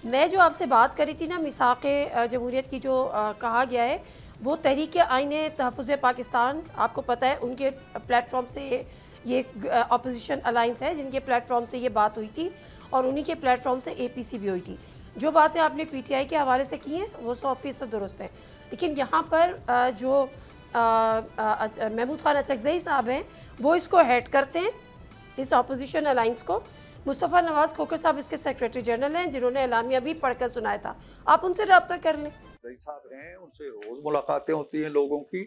میں جو آپ سے بات کری تھی نا میثاق جمہوریت کی جو کہا گیا ہے وہ تحریک آئین تحفظ پاکستان، آپ کو پتہ ہے ان کے پلیٹ فارم سے یہ اپوزیشن الائنس ہے جن کے پلیٹ فارم سے یہ بات ہوئی تھی اور انہی کے پلیٹ فارم سے اے پی سی بھی ہوئی تھی. جو باتیں آپ نے پی ٹی آئی کے حوالے سے کی ہیں وہ 100% درست ہیں، لیکن یہاں پر جو محمود خان اچکزئی صاحب ہیں وہ اس کو ہیڈ کرتے ہیں، اس اپوزیشن الائنس کو. مصطفیٰ نواز کھوکھر صاحب اس کے سیکریٹری جنرل ہیں جنہوں نے اعلامیہ بھی پڑھ کر سنایا تھا. آپ ان سے رابطہ کر لیں. اچکزئی صاحب ہیں، ان سے روز ملاقاتیں ہوتی ہیں لوگوں کی،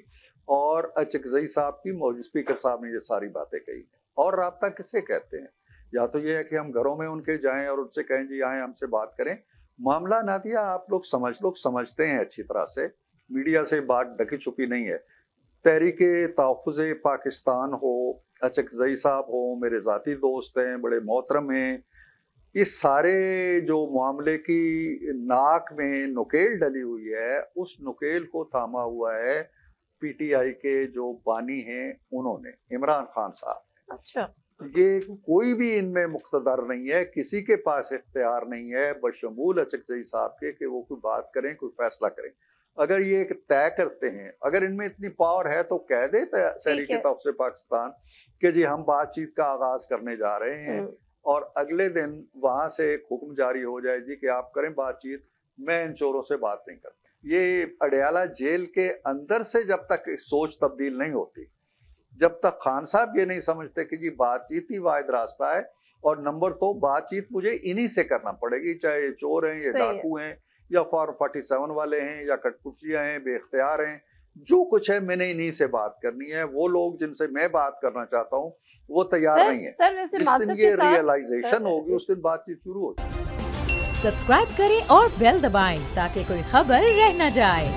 اور اچکزئی صاحب کی موجود اسپیکر صاحب نے یہ ساری باتیں کہی ہیں. اور رابطہ کسے کہتے ہیں؟ یا تو یہ ہے کہ ہم گھروں میں ان کے جائیں اور ان سے کہیں جی آئیں ہم سے بات کریں. معاملہ نادیہ آپ لوگ سمجھتے ہیں اچھی طرح سے، میڈیا سے بات ڈکی چھپی نہیں ہے. تحریک تحفظ پاکستان ہو، اچکزئی صاحب ہو، میرے ذاتی دوست ہیں، بڑے محترم ہیں. اس سارے جو معاملے کی ناک میں نکیل ڈلی ہوئی ہے، اس نکیل کو تھاما ہوا ہے پی ٹی آئی کے جو بانی ہیں انہوں نے، عمران خان صاحب. اچھا، یہ کوئی بھی ان میں مقتدر نہیں ہے، کسی کے پاس اختیار نہیں ہے بشمول اچکزئی صاحب کے کہ وہ کوئی بات کریں، کوئی فیصلہ کریں. اگر یہ ایک طے کرتے ہیں، اگر ان میں اتنی پاور ہے تو کہہ دے تحریک تحفظ پاکستان کہ جی ہم بات چیت کا آغاز کرنے جا رہے ہیں، اور اگلے دن وہاں سے ایک حکم جاری ہو جائے جی کہ آپ کریں بات چیت، میں ان چوروں سے بات نہیں کرتا. یہ اڈیالہ جیل کے اندر سے جب تک سوچ تبدیل نہیں ہوتی، جب تک خان صاحب یہ نہیں سمجھتے کہ جی بات چیت ہی واحد راستہ ہے، اور نمبر 2 بات چیت مجھے انہی سے کرنا پڑے گی، چاہے یہ چور ہیں، یہ ڈاکو ہیں، یا فارم 47 والے ہیں، یا کٹپتلیاں ہیں، بے اختیار ہیں، جو کچھ ہے میں نے انہی سے بات کرنی ہے. وہ لوگ جن سے میں بات کرنا چاہتا ہوں وہ تیار نہیں ہے. جس دن یہ ریئلائزیشن ہوگی اس دن بات چیت شروع ہوگی. سبسکرائب کریں اور بیل دبائیں تاکہ کوئی خبر رہ نہ جائے.